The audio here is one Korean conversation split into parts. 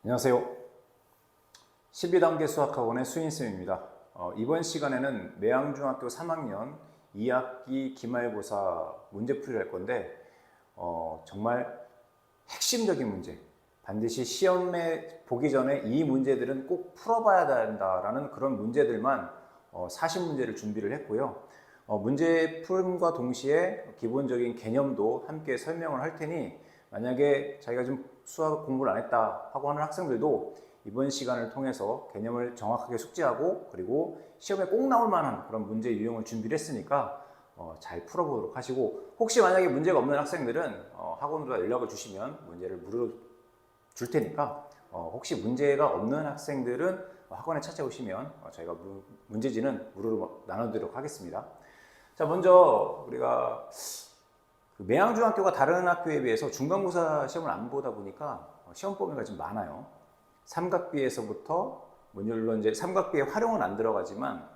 안녕하세요. 12단계 수학학원의 수인쌤입니다. 이번 시간에는 매양중학교 3학년 2학기 기말고사 문제풀이를 할 건데 정말 핵심적인 문제, 반드시 시험에 보기 전에 이 문제들은 꼭 풀어봐야 된다라는 그런 문제들만 40문제를 준비를 했고요. 문제 풀음과 동시에 기본적인 개념도 함께 설명을 할 테니 만약에 자기가 좀 수학 공부를 안 했다 하고 하는 학생들도 이번 시간을 통해서 개념을 정확하게 숙지하고 그리고 시험에 꼭 나올 만한 그런 문제 유형을 준비를 했으니까 잘 풀어보도록 하시고, 혹시 만약에 문제가 없는 학생들은 학원으로 연락을 주시면 문제를 무료로 줄 테니까 혹시 문제가 없는 학생들은 학원에 찾아오시면 저희가 문제지는 무료로 나눠드리도록 하겠습니다. 자, 먼저 우리가 매양중학교가 다른 학교에 비해서 중간고사 시험을 안 보다 보니까 시험 범위가 좀 많아요. 삼각비에서부터 물론 이제 삼각비에 활용은 안 들어가지만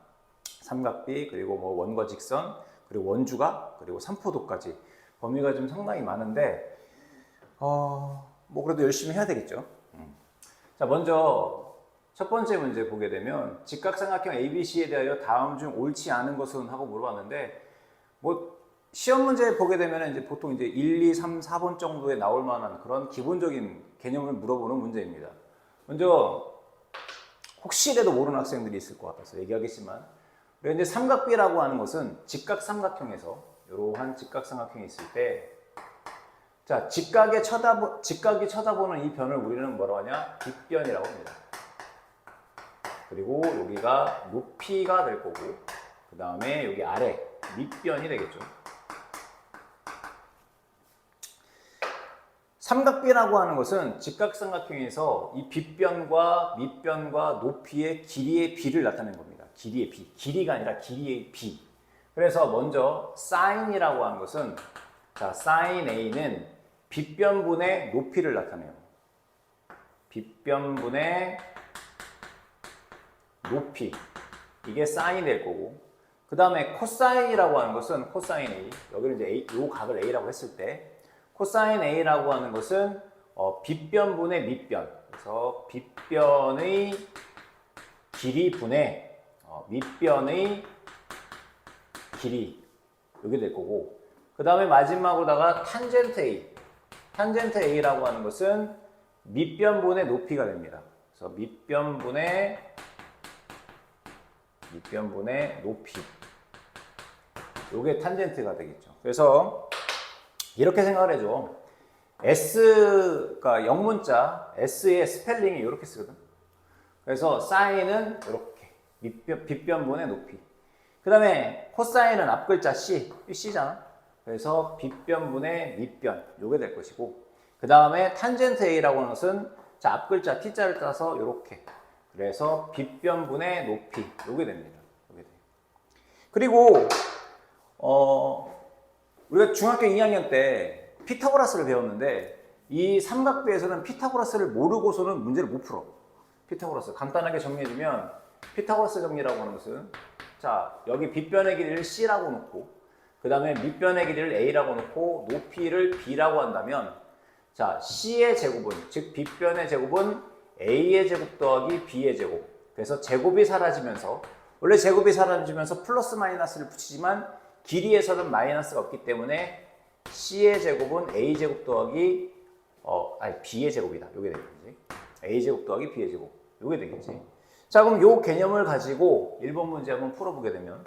삼각비, 그리고 뭐 원과 직선, 그리고 원주각, 그리고 삼포도까지 범위가 좀 상당히 많은데 뭐 그래도 열심히 해야 되겠죠. 자, 먼저 첫 번째 문제 보게 되면 직각삼각형 ABC에 대하여 다음 중 옳지 않은 것은 하고 물어봤는데, 뭐 시험 문제 보게 되면 이제 보통 이제 1, 2, 3, 4번 정도에 나올 만한 그런 기본적인 개념을 물어보는 문제입니다. 먼저 혹시라도 모르는 학생들이 있을 것 같아서 얘기하겠지만, 우리가 이제 삼각비라고 하는 것은 직각삼각형에서 이러한 직각삼각형이 있을 때, 자, 직각이 쳐다보는 이 변을 우리는 뭐라고 하냐? 빗변이라고 합니다. 그리고 여기가 높이가 될 거고, 그 다음에 여기 아래 밑변이 되겠죠. 삼각비라고 하는 것은 직각삼각형에서 이 빗변과 밑변과 높이의 길이의 비를 나타내는 겁니다. 길이의 비. 길이가 아니라 길이의 비. 그래서 먼저 사인이라고 하는 것은, 자, 사인 A는 빗변분의 높이를 나타내요. 빗변분의 높이. 이게 사인이 될 거고, 그 다음에 코사인이라고 하는 것은 코사인 A. 여기를 이제 요 각을 A라고 했을 때 코사인 A라고 하는 것은 빗변분의 밑변. 그래서 빗변의 길이 분의 밑변의 길이. 이게 될 거고, 그 다음에 마지막으로다가 탄젠트 A. 탄젠트 A라고 하는 것은 밑변분의 높이가 됩니다. 그래서 밑변분의 높이. 이게 탄젠트가 되겠죠. 그래서 이렇게 생각을 해줘. S가 영문자 S의 스펠링이 이렇게 쓰거든. 그래서 사인은 이렇게 빗변분의 높이. 그 다음에 코사인은 앞글자 C, C잖아. 그래서 빗변분의 밑변, 요게 될 것이고, 그 다음에 탄젠트 A라고 하는 것은 자, 앞글자 T자를 따서 이렇게. 그래서 빗변분의 높이, 요게 됩니다. 요게 돼. 그리고 우리가 중학교 2학년 때 피타고라스를 배웠는데, 이 삼각비에서는 피타고라스를 모르고서는 문제를 못 풀어. 피타고라스 간단하게 정리해주면, 피타고라스 정리라고 하는 것은, 자, 여기 빗변의 길이를 C라고 놓고, 그 다음에 밑변의 길이를 A라고 놓고 높이를 B라고 한다면, 자, C의 제곱은, 즉 빗변의 제곱은 A의 제곱 더하기 B의 제곱. 그래서 제곱이 사라지면서, 원래 제곱이 사라지면서 플러스 마이너스를 붙이지만 길이에서는 마이너스가 없기 때문에 C의 제곱은 A 제곱 더하기 B의 제곱이다. 요게 되겠지. A 제곱 더하기 B의 제곱. 요게 되겠지. 자, 그럼 요 개념을 가지고 1번 문제 한번 풀어보게 되면,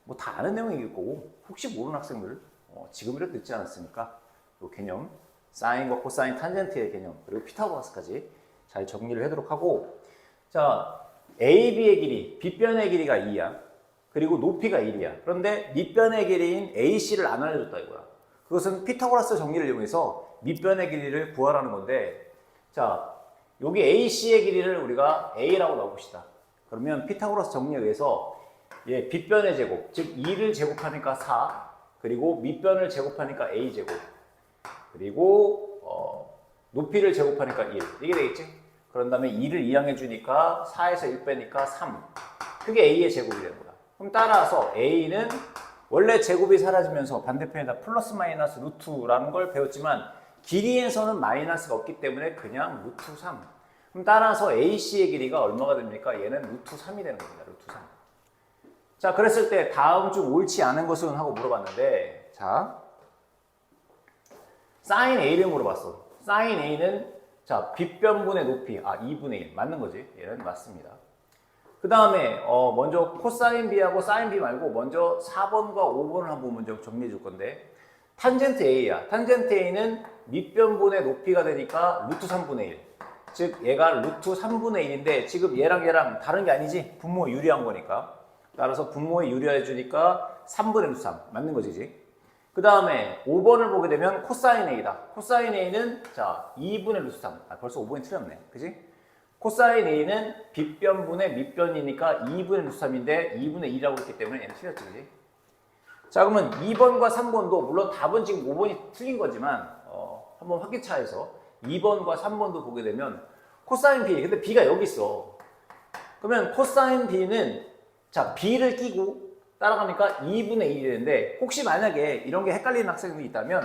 뭐 다 아는 내용일 거고, 혹시 모르는 학생들 지금이라도 듣지 않았으니까 요 개념, 사인과 코사인, 탄젠트의 개념, 그리고 피타고라스까지 잘 정리를 하도록 하고, 자, A, B의 길이, 빗변의 길이가 2야. 그리고 높이가 1이야. 그런데 밑변의 길이인 AC를 안 알려줬다 이거야. 그것은 피타고라스 정리를 이용해서 밑변의 길이를 구하라는 건데, 자, 여기 AC의 길이를 우리가 A라고 넣어봅시다. 그러면 피타고라스 정리에 의해서 빗변의 제곱, 즉 2를 제곱하니까 4, 그리고 밑변을 제곱하니까 A제곱, 그리고 높이를 제곱하니까 1. 이게 되겠지? 그런 다음에 2를 이항해 주니까 4에서 1 빼니까 3. 그게 A의 제곱이 되는 거야. 그럼 따라서 A는 원래 제곱이 사라지면서 반대편에다 플러스 마이너스 루트라는 걸 배웠지만 길이에서는 마이너스가 없기 때문에 그냥 루트 3. 그럼 따라서 AC의 길이가 얼마가 됩니까? 얘는 루트 3이 되는 겁니다. 루트 3. 자, 그랬을 때 다음 중 옳지 않은 것은 하고 물어봤는데, 자, sin A를 물어봤어. sin A는 자, 빗변분의 높이, 2분의 1 맞는 거지? 얘는 맞습니다. 그 다음에 먼저 코사인 B하고 사인 B 말고 먼저 4번과 5번을 한번 먼저 정리해 줄 건데, 탄젠트 A야. 탄젠트 A는 밑변분의 높이가 되니까 루트 3분의 1. 즉 얘가 루트 3분의 1인데 지금 얘랑 다른 게 아니지? 분모에 유리한 거니까. 따라서 분모에 유리해 주니까 3분의 루트 3 맞는 거지. 그 다음에 5번을 보게 되면 코사인 A다. 코사인 A는 자 2분의 루트 3. 벌써 5번이 틀렸네. 그지? 코사인 A는 빗변분의 밑변이니까 2분의 루트 3인데 2분의 2라고 했기 때문에 얘는 틀렸지. 그지? 자, 그러면 2번과 3번도 물론 답은 지금 5번이 틀린 거지만 한번 확기차해서 2번과 3번도 보게 되면 코사인 B, 근데 B가 여기 있어. 그러면 코사인 B는 자 B를 끼고 따라가니까 2분의 1이 되는데 혹시 만약에 이런 게 헷갈리는 학생들이 있다면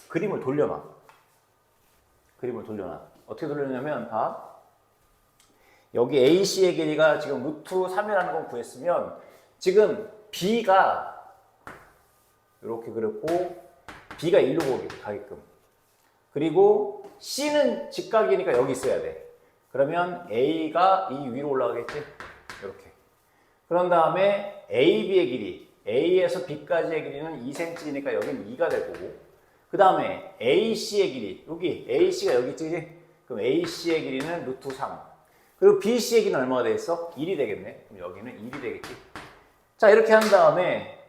그림을 돌려놔. 어떻게 돌려냐면 봐. 여기 AC의 길이가 지금 루트 3이라는 건 구했으면 지금 B가 이렇게 그렸고 B가 1로 가게끔 그리고 C는 직각이니까 여기 있어야 돼. 그러면 A가 이 위로 올라가겠지? 이렇게. 그런 다음에 AB의 길이 A에서 B까지의 길이는 2cm니까 여기는 2가 될 거고 그 다음에 AC의 길이 여기 AC가 여기 있지? 그럼 AC의 길이는 루트 3 그리고 BC의 길이는 얼마가 되겠어? 1이 되겠네. 그럼 여기는 1이 되겠지. 자 이렇게 한 다음에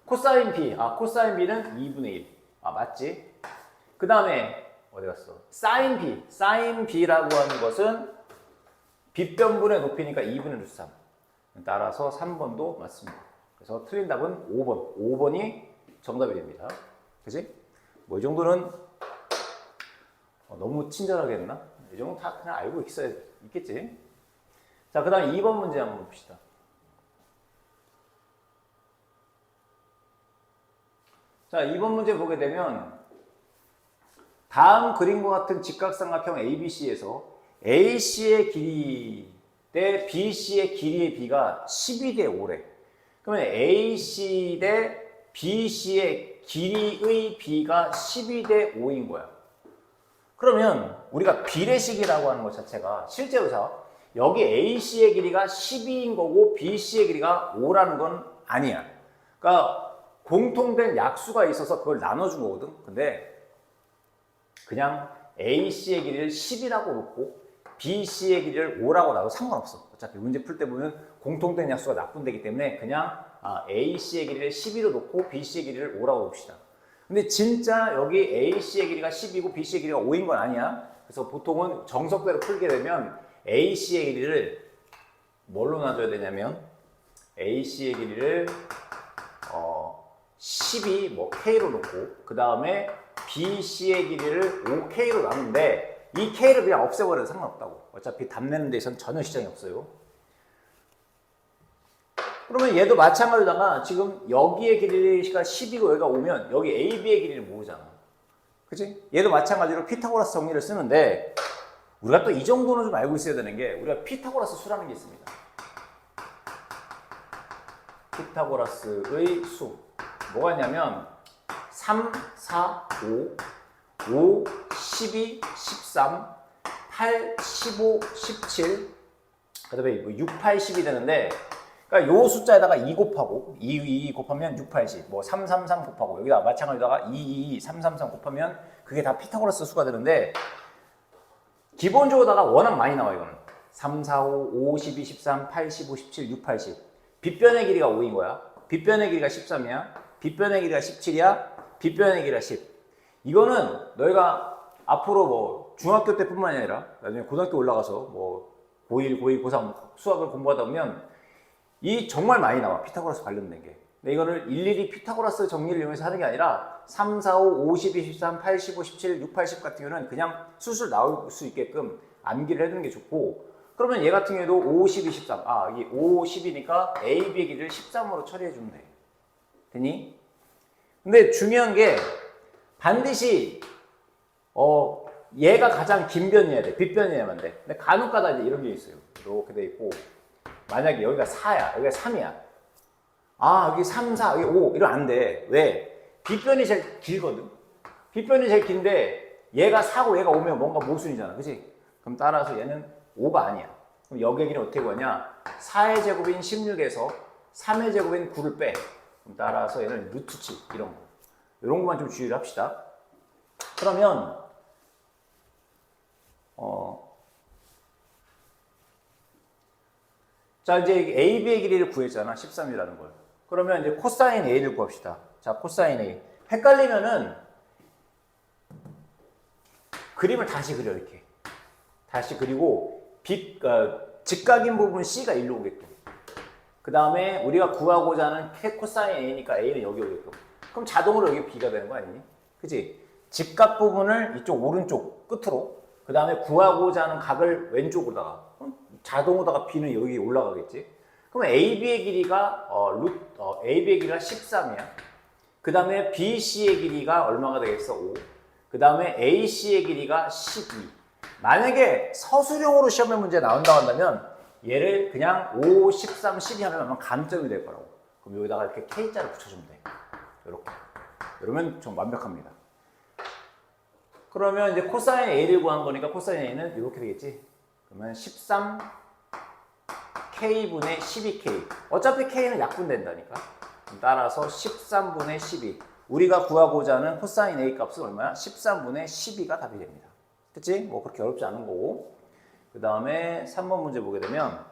코사인 B, 코사인 B는 2분의 1. 맞지? 그 다음에 어디 갔어? 사인 B, 사인 B라고 하는 것은 빗변분의 높이니까 2분의 루트 3. 따라서 3번도 맞습니다. 그래서 틀린 답은 5번. 5번이 정답이 됩니다. 그치? 뭐 이 정도는 너무 친절하게 했나? 이 정도 다 그냥 알고 있겠지? 자, 그 다음 2번 문제 한번 봅시다. 자, 2번 문제 보게 되면 다음 그림과 같은 직각삼각형 ABC에서 AC의 길이 대 BC의 길이의 B가 12대 5래. 그러면 AC 대 BC의 길이의 B가 12대 5인 거야. 그러면 우리가 비례식이라고 하는 것 자체가 실제로 자 여기 AC의 길이가 12인 거고 BC의 길이가 5라는 건 아니야. 그러니까 공통된 약수가 있어서 그걸 나눠준 거거든. 근데 그냥 AC의 길이를 10이라고 놓고 BC의 길이를 5라고 놔도 상관없어. 어차피 문제 풀 때 보면 공통된 약수가 납분되기 때문에 그냥 AC의 길이를 12로 놓고 BC의 길이를 5라고 봅시다. 근데 진짜 여기 AC의 길이가 10이고 BC의 길이가 5인 건 아니야. 그래서 보통은 정석대로 풀게 되면 AC의 길이를 뭘로 놔줘야 되냐면 AC의 길이를 12 뭐 K로 놓고 그 다음에 BC의 길이를 5K로 나누는데 이 K를 그냥 없애버려도 상관없다고. 어차피 답 내는 데선 전혀 시장이 없어요. 그러면 얘도 마찬가지다가 지금 여기의 길이가 10이고 여기가 5면 여기 AB의 길이를 모르잖아. 그치? 얘도 마찬가지로 피타고라스 정리를 쓰는데 우리가 또 이 정도는 좀 알고 있어야 되는 게 우리가 피타고라스 수라는 게 있습니다. 피타고라스의 수. 뭐가 있냐면 3, 4, 5, 5, 12, 13, 8, 15, 17 그 다음에 6, 8, 10이 되는데 그러니까 요 숫자에다가 2 곱하고 2 곱하면 6, 8, 10 뭐 3, 3, 3 곱하고 여기다 마찬가지로다가 2, 2, 3, 3, 3 곱하면 그게 다 피타고라스 수가 되는데 기본적으로다가 워낙 많이 나와 이거는 3, 4, 5, 5, 12, 13, 8, 15, 17, 6, 8, 10 빗변의 길이가 5인 거야. 빗변의 길이가 13이야. 빗변의 길이가 17이야. 빗변의 길이가 10. 이거는 너희가 앞으로 뭐 중학교 때뿐만 아니라 나중에 고등학교 올라가서 뭐 고1, 고2, 고3 수학을 공부하다 보면 이 정말 많이 나와. 피타고라스 관련된 게. 근데 이거를 일일이 피타고라스 정리를 이용해서 하는 게 아니라 3, 4, 5, 5, 12, 13, 8, 15, 17, 6, 8, 10 같은 경우는 그냥 술술 나올 수 있게끔 암기를 해두는 게 좋고 그러면 얘 같은 경우에도 5, 12, 13 이게 5, 10이니까 A, B의 길이를 13으로 처리해주면 돼. 되니? 근데 중요한 게 반드시 얘가 가장 긴 변이어야 돼. 빗변이어야만 돼. 근데 간혹가다 이제 이런 게 있어요. 이렇게 돼 있고, 만약에 여기가 4야, 여기가 3이야. 아, 여기 3, 4, 여기 5, 이러면 안 돼. 왜? 빗변이 제일 길거든. 빗변이 제일 긴데, 얘가 4고 얘가 5면 뭔가 모순이잖아. 그치? 그럼 따라서 얘는 5가 아니야. 그럼 여기 얘기는 어떻게 구하냐? 4의 제곱인 16에서 3의 제곱인 9를 빼. 그럼 따라서 얘는 루트치, 이런 거. 이런 것만 좀 주의를 합시다. 그러면, 자, 이제 AB의 길이를 구했잖아. 13이라는 걸. 그러면 이제 코사인 A를 구합시다. 자, 코사인 A. 헷갈리면은 그림을 다시 그려, 이렇게. 다시 그리고 직각인 부분 C가 1로 오게끔. 그 다음에 우리가 구하고자 하는 코사인 A니까 A는 여기 오게끔. 그럼 자동으로 여기 B가 되는 거 아니니? 그치? 직각 부분을 이쪽 오른쪽 끝으로, 그 다음에 구하고자 하는 각을 왼쪽으로다가, 자동으로다가 B는 여기 올라가겠지? 그러면 AB의 길이가, AB의 길이가 13이야. 그 다음에 BC의 길이가 얼마가 되겠어? 5. 그 다음에 AC의 길이가 12. 만약에 서술형으로 시험에 문제 나온다고 한다면 얘를 그냥 5, 13, 12 하면 아마 감점이 될 거라고. 그럼 여기다가 이렇게 K자를 붙여주면 돼. 이렇게. 이러면 좀 완벽합니다. 그러면 이제 코사인 A를 구한 거니까 코사인 A는 이렇게 되겠지. 그러면 13K분의 12K. 어차피 K는 약분된다니까. 따라서 13분의 12. 우리가 구하고자 하는 코사인 A 값은 얼마야? 13분의 12가 답이 됩니다. 그치? 뭐 그렇게 어렵지 않은 거고. 그 다음에 3번 문제 보게 되면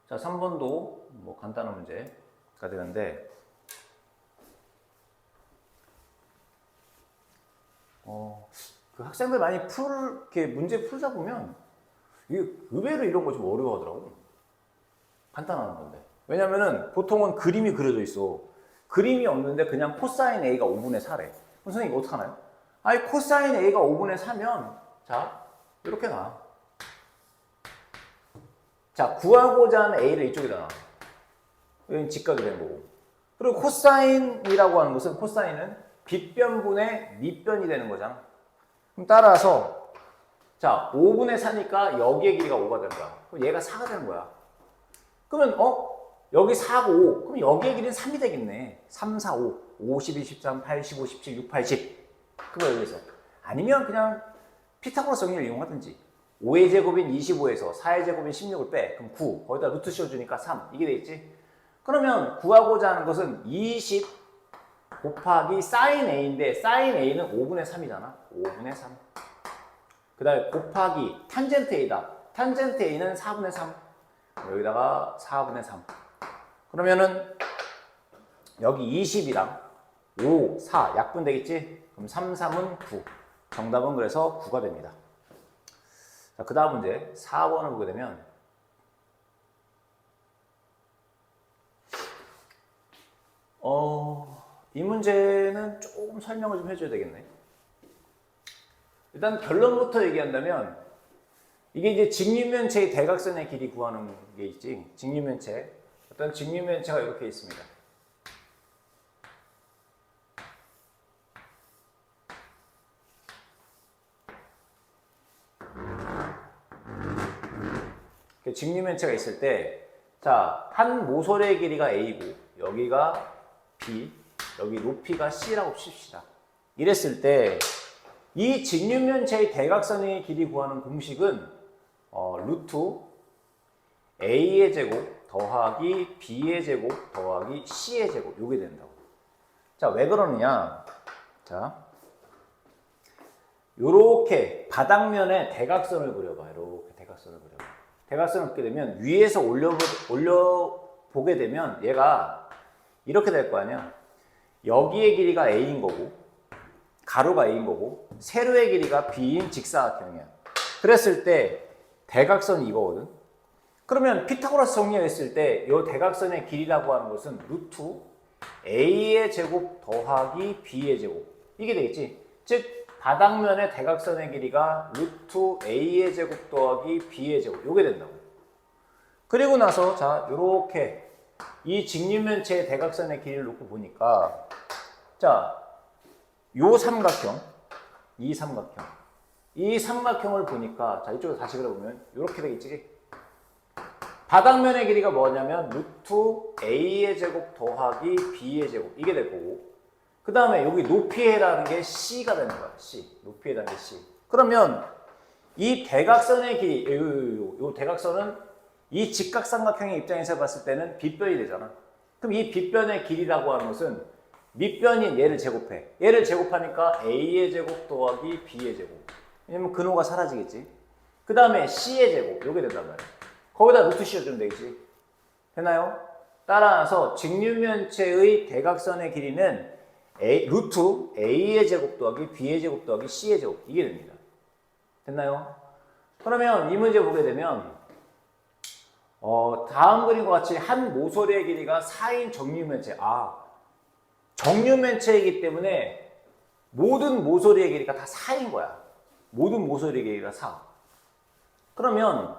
자, 3번도 뭐 간단한 문제가 되는데 그 학생들 많이 이렇게 문제 풀다 보면 이게 의외로 이런 거 좀 어려워하더라고. 간단한 건데. 왜냐면은 보통은 그림이 그려져 있어. 그림이 없는데 그냥 코사인 A가 5분의 4래. 그럼 선생님 이거 어떡하나요? 아니 코사인 A가 5분의 4면 자 이렇게 나와. 자 구하고자 하는 A를 이쪽에다 놔. 여기는 직각이 된 거고. 그리고 코사인이라고 하는 것은 코사인은 빗변분의 밑변이 되는 거잖아. 그럼 따라서 자 5분의 4니까 여기의 길이가 5가 되는 거야. 그럼 얘가 4가 되는 거야. 그러면 여기 4고 5. 그럼 여기의 길이는 3이 되겠네. 3, 4, 5. 5, 12, 13, 8, 15, 17, 6, 8, 10. 그거 여기서. 아니면 그냥 피타고라스 정리를 이용하든지. 5의 제곱인 25에서 4의 제곱인 16을 빼. 그럼 9. 거기다 루트 씌워주니까 3. 이게 되겠지? 그러면 구하고자 하는 것은 20 곱하기 사인 A인데 사인 A는 5분의 3이잖아. 5분의 3. 그 다음에 곱하기 탄젠트 A다. 탄젠트 A는 4분의 3. 여기다가 4분의 3. 그러면은 여기 20이랑 5, 4 약분 되겠지? 그럼 3, 3은 9. 정답은 그래서 9가 됩니다. 자, 그 다음 문제 4번을 보게 되면 이 문제는 조금 설명을 좀 해줘야 되겠네. 일단 결론부터 얘기한다면 이게 이제 직립면체의 대각선의 길이 구하는 게 있지. 직립면체. 어떤 직립면체가 이렇게 있습니다. 직립면체가 있을 때, 자, 한 모서리의 길이가 A고, 여기가 B, 여기 높이가 C라고 칩시다. 이랬을 때, 이 직립면체의 대각선의 길이 구하는 공식은 루트 A의 제곱 더하기 B의 제곱 더하기 C의 제곱 요게 된다고. 자, 왜 그러느냐? 자, 요렇게 바닥면에 대각선을 그려봐. 이렇게 대각선을 그려봐. 대각선을 그리게 되면 위에서 올려보게 되면 얘가 이렇게 될 거 아니야. 여기의 길이가 A인 거고 가로가 A인 거고 세로의 길이가 B인 직사각형이야. 그랬을 때 대각선이 이거거든. 그러면 피타고라스 정리했을 때 이 대각선의 길이라고 하는 것은 루트 A의 제곱 더하기 B의 제곱 이게 되겠지. 즉 바닥면의 대각선의 길이가 루트 A의 제곱 더하기 B의 제곱 요게 된다고. 그리고 나서 자 요렇게 이 직류면체의 대각선의 길이를 놓고 보니까 자, 요 삼각형, 이 삼각형을 보니까 자, 이쪽에 다시 그려보면 이렇게 되겠지. 바닥면의 길이가 뭐냐면 루트 a의 제곱 더하기 b의 제곱 이게 될 거고, 그 다음에 여기 높이에 해당하는 게 c가 되는 거야. c. 높이에 해당하는 게 c. 그러면 이 대각선의 길이, 요 대각선은 이 직각삼각형의 입장에서 봤을 때는 빗변이 되잖아. 그럼 이 빗변의 길이라고 하는 것은 밑변인 얘를 제곱해. 얘를 제곱하니까 a의 제곱 더하기 b의 제곱. 왜냐면 근호가 사라지겠지. 그 다음에 c의 제곱. 요게 된단 말이야. 거기다 루트 c 씌워주면 되겠지. 되나요? 따라서 직류면체의 대각선의 길이는 루트 a의 제곱 더하기 b의 제곱 더하기 c의 제곱. 이게 됩니다. 됐나요? 그러면 이 문제 보게 되면 다음 그림과 같이 한 모서리의 길이가 4인 정류면체. 정류면체이기 때문에 모든 모서리의 길이가 다 4인 거야. 모든 모서리의 길이가 4. 그러면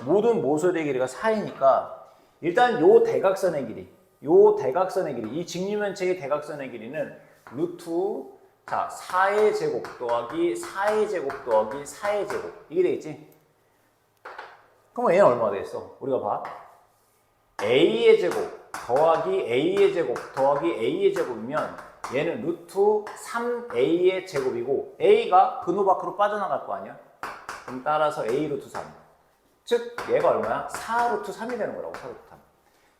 모든 모서리의 길이가 4이니까 일단 요 대각선의 길이, 이 직류면체의 대각선의 길이는 루트 4의 제곱 더하기 4의 제곱 더하기 4의 제곱 이게 되겠지? 그럼 얘는 얼마가 되겠어? 우리가 봐. a의 제곱 더하기 a의 제곱 더하기 a의 제곱이면 얘는 루트 3a의 제곱이고 a가 근호 밖으로 빠져나갈 거 아니야? 그럼 따라서 a 루트 3. 즉 얘가 얼마야? 4 루트 3이 되는 거라고. 4 루트 3.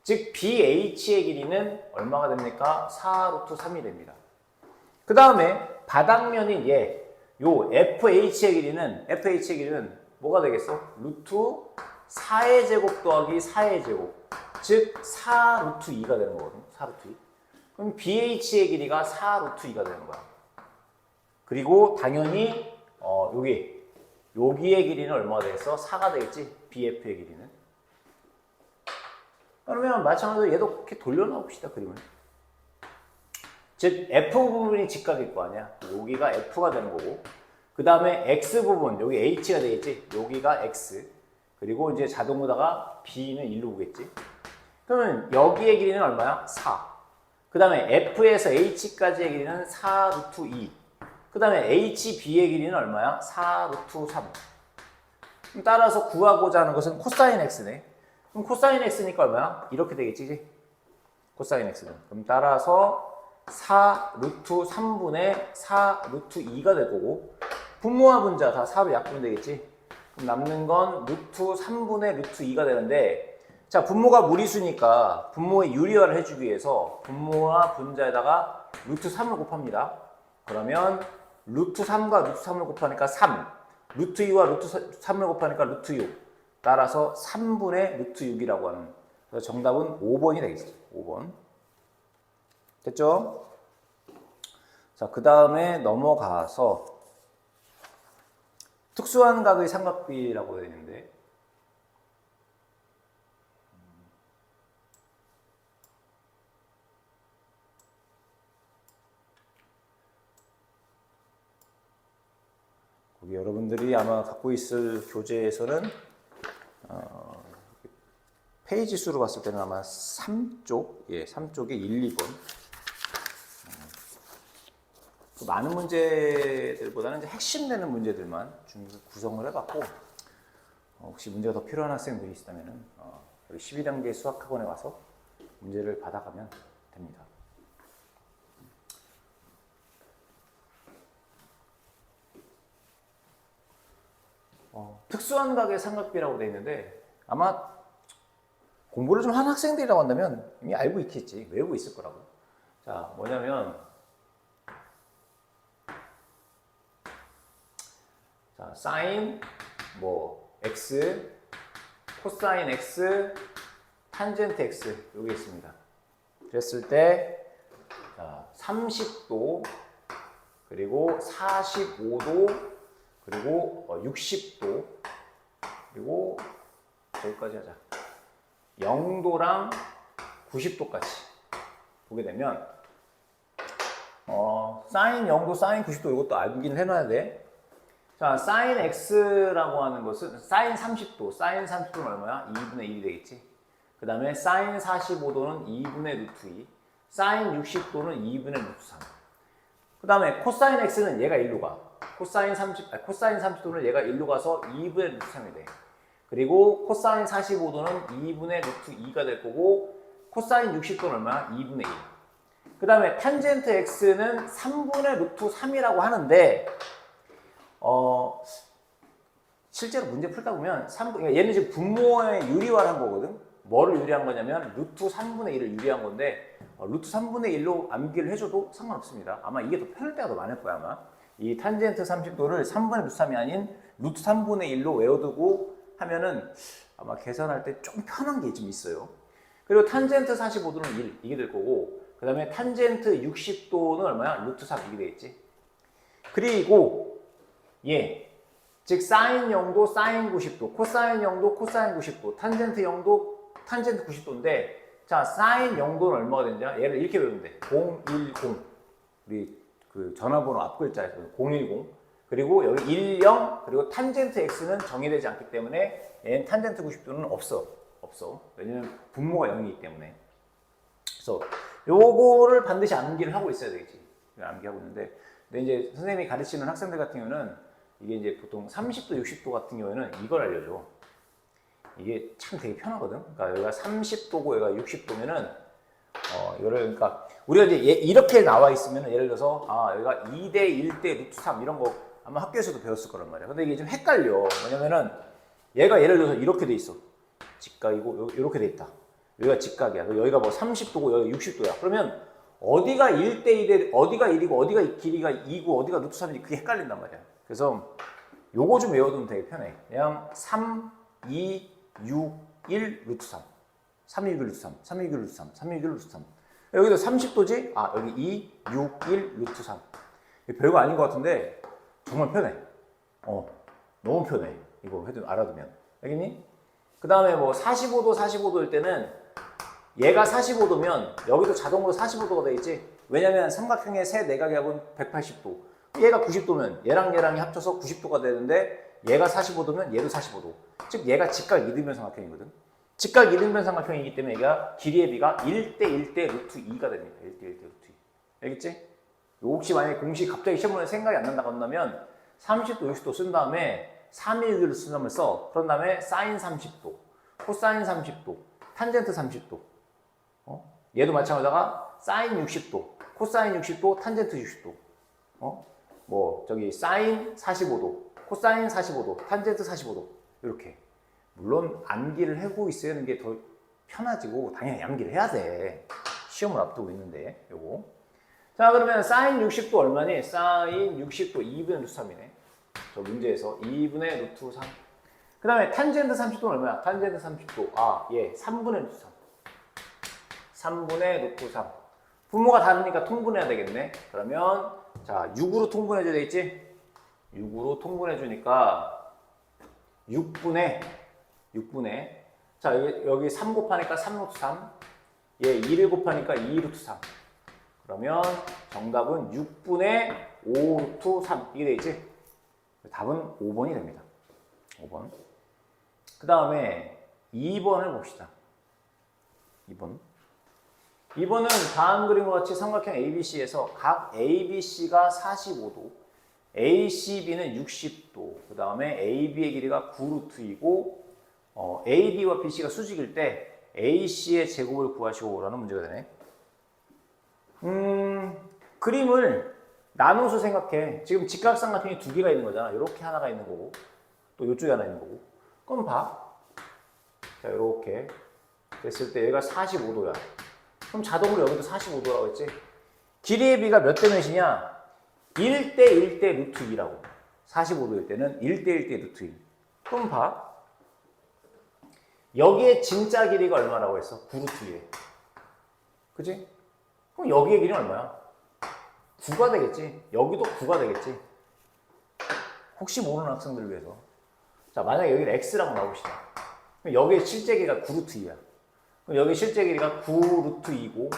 즉 BH의 길이는 얼마가 됩니까? 4 루트 3이 됩니다. 그 다음에 바닥면인 요 FH의 길이는 뭐가 되겠어? 루트 4의 제곱 더하기 4의 제곱. 즉 4 루트 2가 되는 거거든. 4 루트 2. 그럼 BH의 길이가 4 루트 2가 되는 거야. 그리고 당연히 여기의 길이는 얼마가 되겠어? 4가 되겠지? BF의 길이는. 그러면 마찬가지로 얘도 그렇게 돌려놔 봅시다. 그림을. 즉 F 부분이 직각일 거 아니야. 여기가 F가 되는 거고, 그 다음에 X 부분, 여기 H가 되겠지. 여기가 X. 그리고 이제 자동으로다가 B는 1로 오겠지. 그러면 여기의 길이는 얼마야? 4. 그 다음에 F에서 H까지의 길이는 4 루트 2. 그 다음에 HB의 길이는 얼마야? 4 루트 3. 따라서 구하고자 하는 것은 코사인 X네. 그럼 코사인 X니까 얼마야? 이렇게 되겠지? 코사인 X는. 그럼 따라서 4 루트 3분의 4 루트 2가 될 거고, 분모와 분자 다 4로 약분이 되겠지? 그럼 남는 건 루트 3분의 루트 2가 되는데, 자, 분모가 무리수니까 분모의 유리화를 해주기 위해서 분모와 분자에다가 루트 3을 곱합니다. 그러면 루트 3과 루트 3을 곱하니까 3, 루트 2와 루트 3을 곱하니까 루트 6. 따라서 3분의 루트 6이라고 하는. 그래서 정답은 5번이 되겠습니다. 5번. 됐죠? 자, 그 다음에 넘어가서 특수한 각의 삼각비라고 되어 있는데, 거기 여러분들이 아마 갖고 있을 교재에서는 페이지 수로 봤을 때는 아마 3쪽, 3쪽에 1, 2번. 많은 문제들보다는 이제 핵심 되는 문제들만 구성을 해봤고, 혹시 문제가 더 필요한 학생들이 있다면 여기 12단계 수학학원에 와서 문제를 받아가면 됩니다. 특수한 각의 삼각비라고 되어 있는데, 아마 공부를 좀 한 학생들이라고 한다면 이미 알고 있겠지. 외우고 있을 거라고. 자, 뭐냐면, 자, 사인, x, 코사인 x, 탄젠트 x, 여기 있습니다. 그랬을 때, 자, 30도, 그리고 45도, 그리고 60도, 그리고 여기까지 하자. 0도랑 90도까지 보게 되면 사인 0도, 사인 90도 이것도 알긴 해놔야 돼. 자, 사인 x라고 하는 것은 사인 30도, 사인 30도는 얼마야? 2분의 1이 되겠지. 그 다음에 사인 45도는 2분의 루트 2, 사인 60도는 2분의 루트 3. 그 다음에 코사인 x는 얘가 1로 가. 코사인 30도는 얘가 1로 가서 2분의 루트 3이 돼. 그리고 코사인 45도는 2분의 루트 2가 될 거고, 코사인 60도는 얼마야? 2분의 1. 그 다음에 탄젠트 x는 3분의 루트 3이라고 하는데, 실제로 문제 풀다 보면 그러니까 얘는 지금 분모의 유리화를 한 거거든. 뭐를 유리한 거냐면 루트 3분의 1을 유리한 건데, 루트 3분의 1로 암기를 해줘도 상관없습니다. 아마 이게 더 편할 때가 더 많을 거야 아마. 이 탄젠트 30도를 3분의 루트 3이 아닌 루트 3분의 1로 외워두고 하면은 아마 계산할 때 좀 편한 게 좀 있어요. 그리고 탄젠트 45도는 1 이게 될 거고, 그 다음에 탄젠트 60도는 얼마야? 루트 3 이게 되겠지. 그리고 즉 사인 0도 사인 90도, 코사인 0도 코사인 90도, 탄젠트 0도 탄젠트 90도인데, 자 사인 0도는 얼마가 되냐? 얘를 이렇게 외우면 돼. 010. 우리 그 전화번호 앞 글자에서 010. 그리고 여기 10, 그리고 탄젠트 x는 정의되지 않기 때문에 얘는 탄젠트 90도는 없어. 왜냐면 분모가 0이기 때문에. 그래서 요거를 반드시 암기를 하고 있어야 되겠지. 암기하고 있는데, 근데 이제 선생님이 가르치는 학생들 같은 경우는 이게 이제 보통 30도, 60도 같은 경우에는 이걸 알려줘. 이게 참 되게 편하거든. 그러니까 여기가 30도고 여기가 60도면은 이거를 그러니까 우리가 이제 이렇게 나와 있으면 예를 들어서 여기가 2대 1대 루트 3 이런 거 아마 학교에서도 배웠을 거란 말이야. 근데 이게 좀 헷갈려. 왜냐면은 얘가 예를 들어서 이렇게 돼 있어. 직각이고 이렇게 돼 있다. 여기가 직각이야. 여기가 뭐 30도고 여기가 60도야. 그러면 어디가 1대 1에 어디가 1이고 어디가 길이가 2고 어디가 루트 3인지 그게 헷갈린단 말이야. 그래서 요거 좀 외워두면 되게 편해. 그냥 3, 2, 6, 1 루트 3. 3, 6, 1 루트 3. 3, 6, 1 루트 3. 3, 6, 1 루트 3. 여기도 30도지? 여기 2, 6, 1 루트 3. 별거 아닌 것 같은데 정말 편해. 너무 편해. 이거 알아두면. 알겠니? 그 다음에 뭐 45도일 때는 얘가 45도면 여기도 자동으로 45도가 되겠지? 왜냐면 삼각형의 세 내각의 합은 180도. 얘가 90도면 얘랑이 합쳐서 90도가 되는데, 얘가 45도면 얘도 45도. 즉 얘가 직각 이등변 삼각형이거든. 직각 이등변 삼각형이기 때문에 얘가 길이의 비가 1대 1대 루트 2가 됩니다. 1대 1대 루트 2. 알겠지? 혹시 만약에 공식 갑자기 시험문에 생각이 안 난다고 한다면 30도, 60도 쓴 다음에 3일을 쓴 다음에 써. 그런 다음에 사인 30도, 코사인 30도, 탄젠트 30도. 얘도 마찬가지다가 사인 60도, 코사인 60도, 탄젠트 60도. 사인 45도, 코사인 45도, 탄젠트 45도. 이렇게. 물론 암기를 하고 있어야 하는 게 더 편하지고 당연히 암기를 해야 돼. 시험을 앞두고 있는데 요거. 자, 그러면 사인 60도 얼마니? 사인 60도 2분의 루트 3이네. 저 문제에서 2분의 루트 3. 그 다음에 탄젠트 30도는 얼마야? 탄젠트 30도. 3분의 루트 3. 3분의 루트 3. 분모가 다르니까 통분해야 되겠네. 그러면 자 6으로 통분해줘야 되겠지? 6으로 통분해주니까 6분의 자 여기 3 곱하니까 3 루트 3. 얘 2를 곱하니까 2 루트 3. 그러면 정답은 6분의 5 루트 3 이게 되겠지? 답은 5번이 됩니다. 5번. 그 다음에 2번을 봅시다. 2번은 다음 그림과 같이 삼각형 ABC에서 각 ABC가 45도, ACB는 60도, 그 다음에 AB의 길이가 9루트이고 AB와 BC가 수직일 때 AC의 제곱을 구하시오라는 문제가 되네. 그림을 나눠서 생각해. 지금 직각삼각형이 두 개가 있는 거잖아. 이렇게 하나가 있는 거고 또 이쪽에 하나 있는 거고. 그럼 봐. 자, 이렇게 됐을 때 얘가 45도야. 그럼 자동으로 여기도 45도라고 했지? 길이의 비가 몇 대 몇이냐? 1대 1대 루트 2라고. 45도일 때는 1대 1대 루트 2. 그럼 봐. 여기에 진짜 길이가 얼마라고 했어? 9루트 2에. 그치? 그럼 여기의 길이는 얼마야? 9가 되겠지. 여기도 9가 되겠지. 혹시 모르는 학생들을 위해서. 자, 만약에 여기를 x라고 나옵시다. 그럼 여기의 실제 길이가 9루트 2야. 그럼 여기 실제 길이가 9루트 2고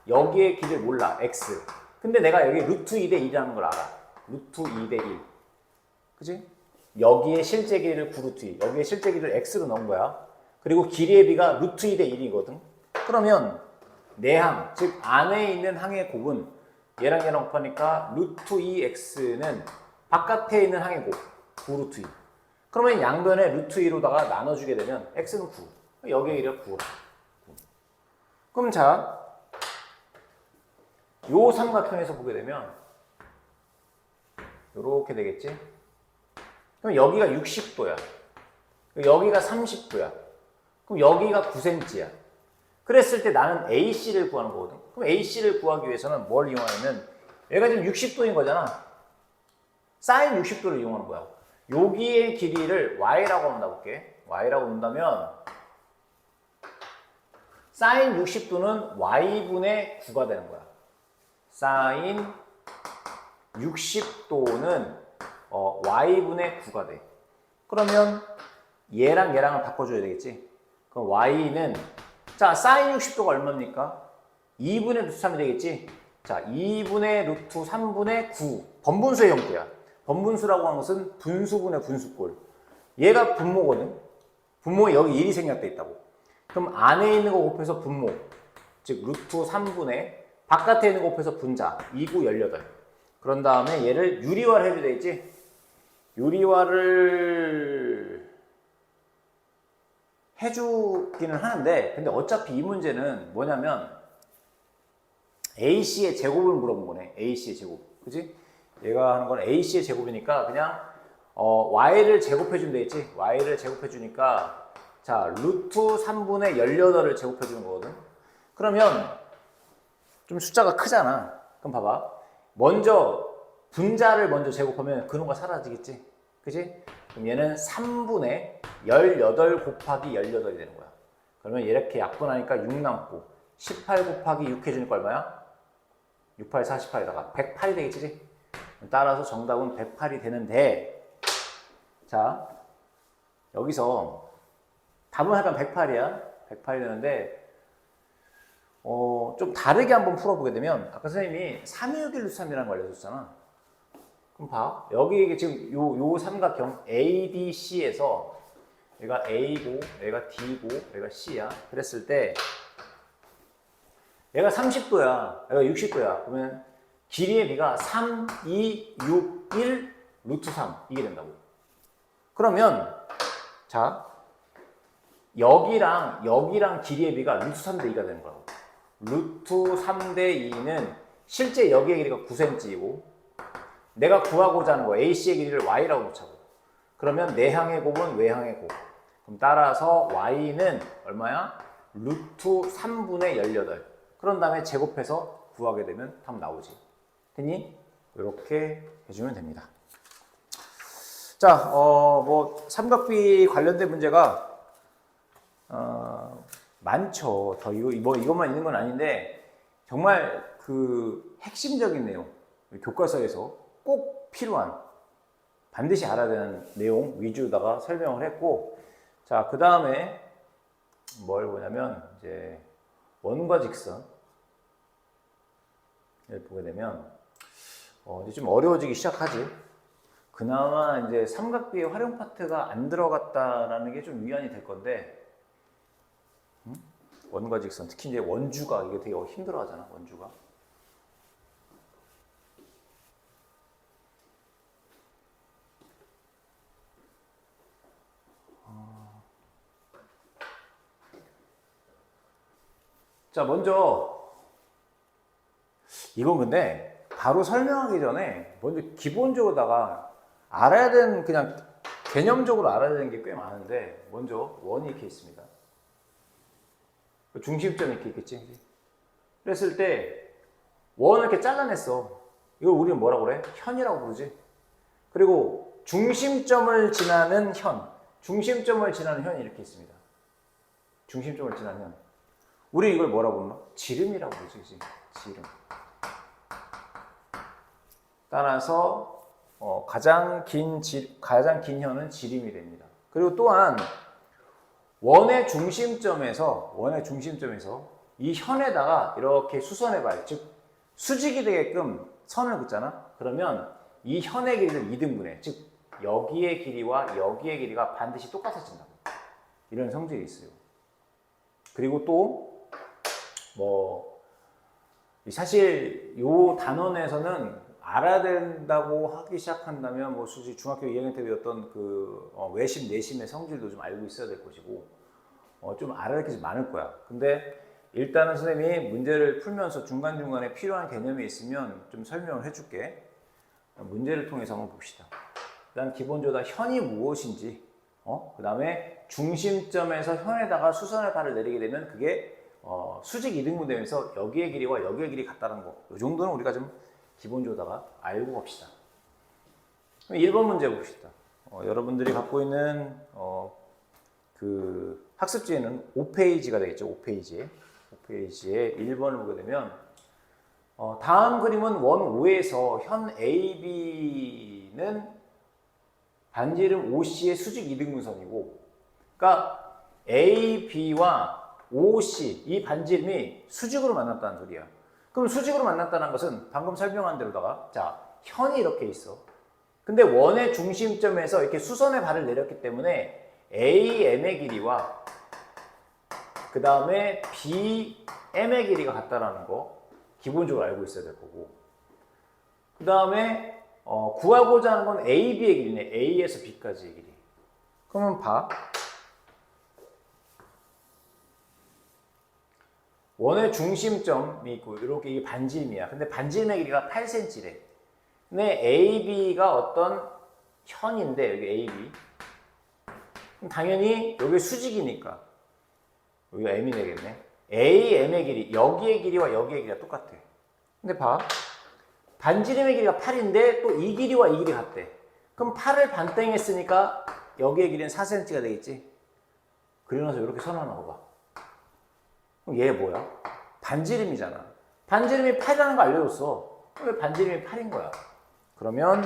여기의 길이를 몰라. x. 근데 내가 여기 루트 2대 1이라는 걸 알아. 루트 2대 1. 그치? 여기의 실제 길이를 9루트 2. 여기의 실제 길이를 x로 넣은 거야. 그리고 길이의 비가 루트 2대 1이거든. 그러면 내항, 즉 안에 있는 항의 곱은 얘랑 얘랑 곱하니까 루트 2x는 바깥에 있는 항의 곱 9루트 2. 그러면 양변에 루트 2로다가 나눠주게 되면 x는 9. 여기에 1이 9. 그럼 자, 요 삼각형에서 보게 되면 요렇게 되겠지? 그럼 여기가 60도야. 여기가 30도야. 그럼 여기가 9cm야. 그랬을 때 나는 AC를 구하는 거거든. 그럼 AC를 구하기 위해서는 뭘 이용하냐면 얘가 지금 60도인 거잖아. 사인 60도를 이용하는 거야. 여기의 길이를 y라고 한다 볼게. y라고 한다면 사인 60도는 y분의 9가 되는 거야. 사인 60도는 y분의 9가 돼. 그러면 얘랑 얘랑을 바꿔줘야 되겠지. 그럼 y는 자 사인 60도가 얼마입니까? 2분의 루트 3이 되겠지. 자 2분의 루트 3분의 9 번분수의 형태야. 번분수라고 하는 것은 분수분의 분수꼴. 얘가 분모거든. 분모에 여기 1이 생략돼 있다고. 그럼 안에 있는 거 곱해서 분모, 즉 루트 3분의 바깥에 있는 거 곱해서 분자 2, 9, 18. 그런 다음에 얘를 유리화를 해도 되겠지. 유리화를 해주기는 하는데 근데 어차피 이 문제는 뭐냐면 AC의 제곱을 물어본 거네. AC의 제곱. 그치? 얘가 하는 건 AC의 제곱이니까 그냥 Y를 제곱해주면 되겠지. Y를 제곱해주니까 자 루트 3분의 18을 제곱해주는 거거든. 그러면 좀 숫자가 크잖아. 그럼 봐봐. 먼저 분자를 먼저 제곱하면 근호가 사라지겠지. 그치? 그럼 얘는 3분의 18 곱하기 18이 되는 거야. 그러면 이렇게 약분하니까 6 남고 18 곱하기 6 해주니까 얼마야? 68, 48에다가 108이 되겠지? 따라서 정답은 108이 되는데 자 여기서 답은 하여간 108이야. 108이 되는데 좀 다르게 한번 풀어보게 되면 아까 선생님이 326 루트 3이라는 걸 알려줬잖아. 그럼 봐. 여기 지금 요 삼각형 ADC에서 얘가 A고 얘가 D고 얘가 C야. 그랬을 때 얘가 30도야. 얘가 60도야. 그러면 길이의 비가 3, 2, 6, 1 루트 3 이게 된다고. 그러면 자 여기랑 길이의 비가 루트 3대 2가 되는 거라고. 루트 3대 2는 실제 여기의 길이가 9cm이고 내가 구하고자 하는 거 AC의 길이를 y라고 놓자고. 그러면 내항의 곱은 외항의 곱. 그럼 따라서 y는 얼마야? 루트 3분의 18. 그런 다음에 제곱해서 구하게 되면 답 나오지. 됐니? 이렇게 해주면 됩니다. 자, 뭐 삼각비 관련된 문제가 많죠. 더 이것만 있는 건 아닌데 정말 그 핵심적인 내용 교과서에서 꼭 필요한 반드시 알아야 되는 내용 위주로다가 설명을 했고 자, 그 다음에 뭘 보냐면 이제 원과 직선을 보게 되면 이제 좀 어려워지기 시작하지. 그나마 이제 삼각비의 활용 파트가 안 들어갔다라는 게 좀 위안이 될 건데 원과 직선 특히 이제 원주가 이게 되게 힘들어하잖아. 원주가. 자, 먼저 이건 근데 바로 설명하기 전에 먼저 기본적으로다가 알아야 되는 그냥 개념적으로 알아야 되는 게 꽤 많은데 먼저 원이 이렇게 있습니다. 중심점이 이렇게 있겠지. 그랬을 때 원을 이렇게 잘라냈어. 이걸 우리는 뭐라고 그래? 현이라고 부르지. 그리고 중심점을 지나는 중심점을 지나는 현이 이렇게 있습니다. 중심점을 지나는 현. 우리 이걸 뭐라고 부르나? 지름이라고 부르지. 지름. 따라서 가장 긴 현은 지름이 됩니다. 그리고 또한 원의 중심점에서 이 현에다가 이렇게 수선해봐요. 즉 수직이 되게끔 선을 긋잖아. 그러면 이 현의 길이를 2등분해. 즉 여기의 길이와 여기의 길이가 반드시 똑같아진다고. 이런 성질이 있어요. 그리고 또 뭐 사실 요 단원에서는 알아야 된다고 하기 시작한다면 뭐 솔직히 중학교 2학년 때 배웠던 그 외심, 내심의 성질도 좀 알고 있어야 될 것이고 좀 알아야 될 게 좀 많을 거야. 근데 일단은 선생님이 문제를 풀면서 중간중간에 필요한 개념이 있으면 좀 설명을 해줄게. 문제를 통해서 한번 봅시다. 일단 기본적으로 현이 무엇인지, 그 다음에 중심점에서 현에다가 수선의 발을 내리게 되면 그게 수직 이등분 되면서 여기의 길이와 여기의 길이 같다는 거. 이 정도는 우리가 좀 기본적으로다가 알고 갑시다. 1번 문제 봅시다. 여러분들이 갖고 있는 그 학습지에는 5페이지가 되겠죠. 5페이지에 1번을 보게 되면 다음 그림은 원 5에서 현 AB는 반지름 OC의 수직 이등분선이고, 그러니까 AB와 OC 이 반지름이 수직으로 만났다는 소리야. 그럼 수직으로 만났다는 것은 방금 설명한 대로다가 자 현이 이렇게 있어. 근데 원의 중심점에서 이렇게 수선의 발을 내렸기 때문에 AM의 길이와 그 다음에 BM의 길이가 같다라는 거 기본적으로 알고 있어야 될 거고, 그 다음에 구하고자 하는 건 AB의 길이네. A에서 B까지의 길이. 그러면 봐. 원의 중심점이 있고 이렇게 이게 반지름이야. 근데 반지름의 길이가 8cm래. 근데 AB가 어떤 현인데 여기 AB. 그럼 당연히 여기 수직이니까 여기가 M이 되겠네. AM의 길이, 여기의 길이와 여기의 길이가 똑같아. 근데 봐. 반지름의 길이가 8인데 또 이 길이와 이 길이 같대. 그럼 8을 반땡했으니까 여기의 길이는 4cm가 되겠지. 그려놔서 이렇게 선 하나 봐봐. 그럼 얘 뭐야? 반지름이잖아. 반지름이 8이라는 거 알려줬어. 왜 반지름이 8인 거야? 그러면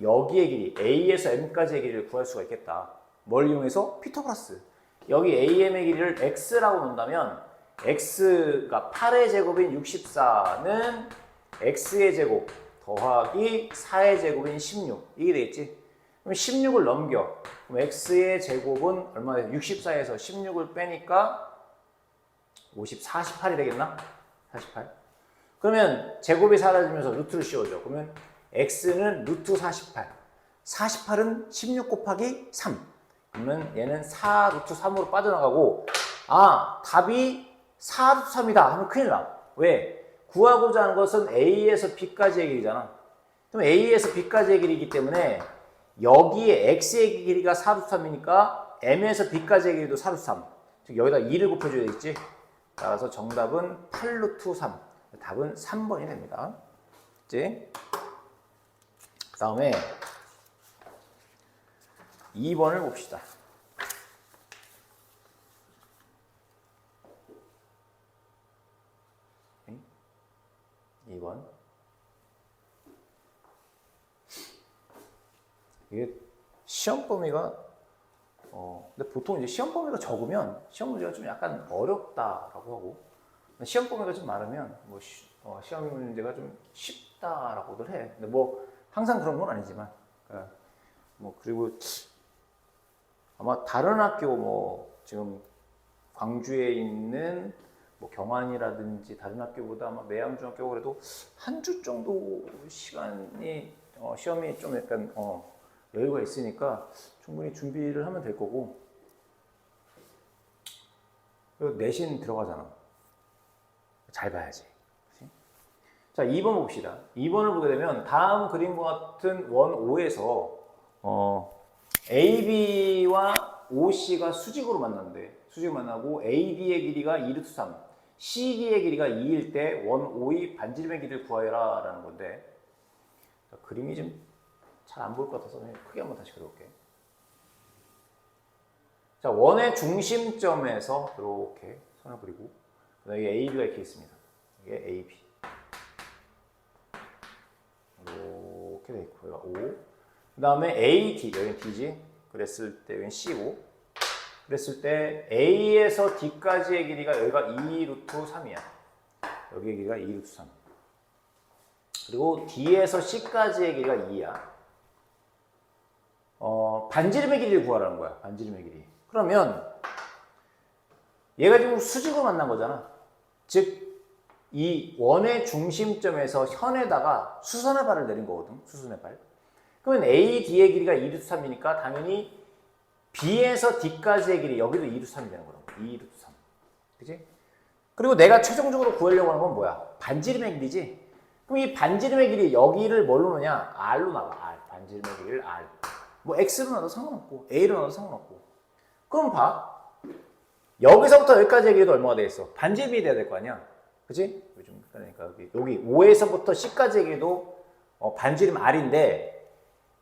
여기의 길이, A에서 M까지의 길이를 구할 수가 있겠다. 뭘 이용해서? 피타고라스. 여기 AM의 길이를 X라고 놓는다면 X가 8의 제곱인 64는 X의 제곱 더하기 4의 제곱인 16 이게 되겠지? 그럼 16을 넘겨. 그럼 X의 제곱은 얼마 돼? 64에서 16을 빼니까 48이 되겠나? 48. 그러면 제곱이 사라지면서 루트를 씌워줘. 그러면 X는 루트 48. 48은 16 곱하기 3. 그러면 얘는 4 루트 3으로 빠져나가고, 답이 4 루트 3이다 하면 큰일 나. 왜? 구하고자 하는 것은 A에서 B까지의 길이잖아. 그럼 A에서 B까지의 길이기 때문에 여기에 X의 길이가 4 루트 3이니까 M에서 B까지의 길이도 4 루트 3. 즉 여기다 2를 곱해줘야 되겠지? 따라서 정답은 8 루트 3. 답은 3번이 됩니다. 그치? 그 다음에 2번을 봅시다. 2번. 이게 시험 범위가 근데 보통 이제 시험 범위가 적으면 시험 문제가 좀 약간 어렵다라고 하고, 시험 범위가 좀 많으면 뭐 시험 문제가 좀 쉽다라고들 해. 근데 뭐 항상 그런 건 아니지만, 뭐 그리고 아마 다른 학교 뭐 지금 광주에 있는 뭐 경환이라든지 다른 학교보다 아마 매양중학교가 그래도 한 주 정도 시간이 시험이 좀 약간 여유가 있으니까 충분히 준비를 하면 될 거고, 그리고 내신 들어가잖아. 잘 봐야지. 그치? 자, 2번 봅시다. 2번을 보게 되면 다음 그림과 같은 원 5에서 AB와 OC가 수직으로 만난대. 수직으로 만나고 AB의 길이가 2루트 3, CD의 길이가 2일 때 원 5의 반지름의 길이를 구하여라 라는 건데, 자, 그림이 좀 잘 안 보일 것 같아서 크게 한번 다시 그려볼게. 자, 원의 중심점에서 이렇게 선을 그리고, 여기 AB가 이렇게 있습니다. 이게 AB. 이렇게 돼 있고, 여기가 O. 그 다음에 AD, 여기는 D지. 그랬을 때 여기는 C고. 그랬을 때 A에서 D까지의 길이가 여기가 2 루트 3이야. 여기의 길이가 2 루트 3. 그리고 D에서 C까지의 길이가 2야. 반지름의 길이를 구하라는 거야. 반지름의 길이. 그러면 얘가 지금 수직으로 만난 거잖아. 즉 이 원의 중심점에서 현에다가 수선의 발을 내린 거거든. 수선의 발. 그러면 AD의 길이가 2루트 3이니까 당연히 B에서 D까지의 길이 여기도 2루트 3이 되는 거라고. 2루트 3. 그치? 그리고 내가 최종적으로 구하려고 하는 건 뭐야? 반지름의 길이지? 그럼 이 반지름의 길이 여기를 뭘로 넣냐? R로 나와. R. 반지름의 길이를 R. 뭐 X로 넣어도 상관없고 A로 넣어도 상관없고. 그럼 봐. 여기서부터 여기까지의 길이도 얼마가 되겠어? 반지름이 돼야 될 거 아니야? 그치? 그러니까 여기 5에서부터 C까지의 길이도 반지름 R인데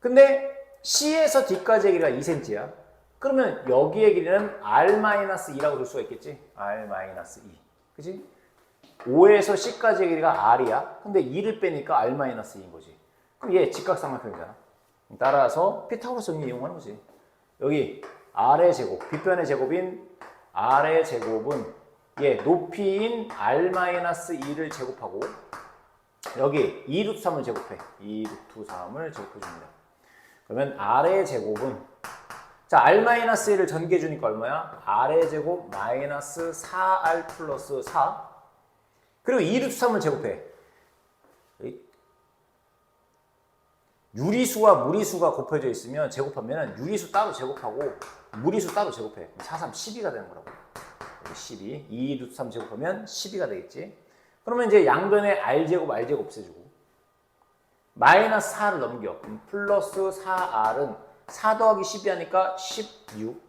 근데 C에서 D까지의 길이가 2cm야. 그러면 여기의 길이는 R-2라고 줄 수가 있겠지? R-2. 그치? 5에서 C까지의 길이가 R이야. 근데 2를 빼니까 R-2인 거지. 그럼 얘 직각삼각형이잖아. 따라서 피타고라스 정리 이용하는 거지. 여기 R의 제곱, 빗변의 제곱인 R의 제곱은 얘 높이인 R-2를 제곱하고 여기 2루트 3을 제곱해. 2루트 3을 제곱해줍니다. 그러면 R의 제곱은 자 R-1을 전개해주니까 얼마야? R의 제곱 마이너스 4R 플러스 4 그리고 2루트 3을 제곱해. 유리수와 무리수가 곱해져 있으면 제곱하면 유리수 따로 제곱하고 무리수 따로 제곱해. 4, 3, 12가 되는 거라고. 12. 2루트 3 제곱하면 12가 되겠지. 그러면 이제 양변에 R제곱 없애주고 마이너스 4를 넘겨. 플러스 4R은 4 더하기 12 하니까 16.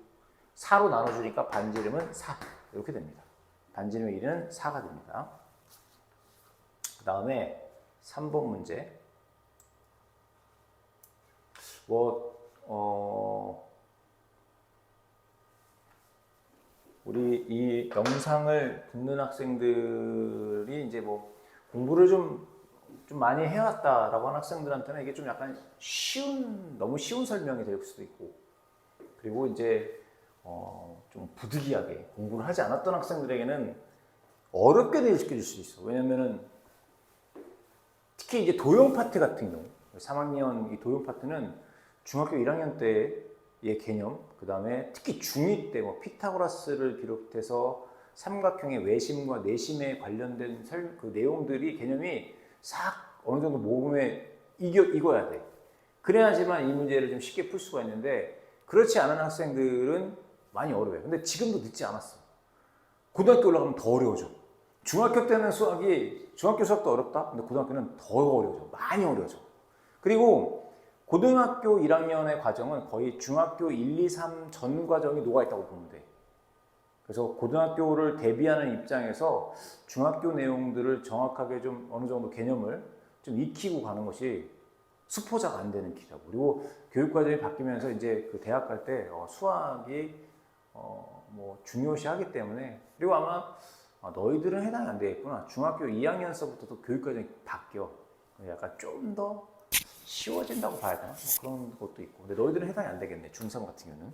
4로 나눠주니까 반지름은 4. 이렇게 됩니다. 반지름의 길이는 4가 됩니다. 그 다음에 3번 문제. 우리 이 영상을 듣는 학생들이 이제 공부를 좀 많이 해왔다라고 하는 학생들한테는 이게 좀 약간 너무 쉬운 설명이 될 수도 있고, 그리고 이제 좀 부득이하게 공부를 하지 않았던 학생들에게는 어렵게 느껴질 수도 있어. 왜냐면은 특히 이제 도형 파트 같은 경우, 3학년 이 도형 파트는 중학교 1학년 때의 개념, 그 다음에 특히 중2 때 피타고라스를 비롯해서 삼각형의 외심과 내심에 관련된 그 내용들이 개념이 싹 어느 정도 모금에 익어야 돼. 그래야지만 이 문제를 좀 쉽게 풀 수가 있는데, 그렇지 않은 학생들은 많이 어려워요. 근데 지금도 늦지 않았어. 고등학교 올라가면 더 어려워져. 중학교 때는 중학교 수학도 어렵다? 근데 고등학교는 더 어려워져. 많이 어려워져. 그리고 고등학교 1학년의 과정은 거의 중학교 1, 2, 3 전 과정이 녹아있다고 보면 돼. 그래서 고등학교를 대비하는 입장에서 중학교 내용들을 정확하게 좀 어느 정도 개념을 좀 익히고 가는 것이 수포자가 안 되는 길이라고. 그리고 교육과정이 바뀌면서 이제 그 대학 갈 때 수학이 중요시하기 때문에, 그리고 아마 너희들은 해당이 안 되겠구나. 중학교 2학년서부터도 교육과정이 바뀌어. 약간 좀 더 쉬워진다고 봐야 되나? 그런 것도 있고. 근데 너희들은 해당이 안 되겠네. 중3 같은 경우는.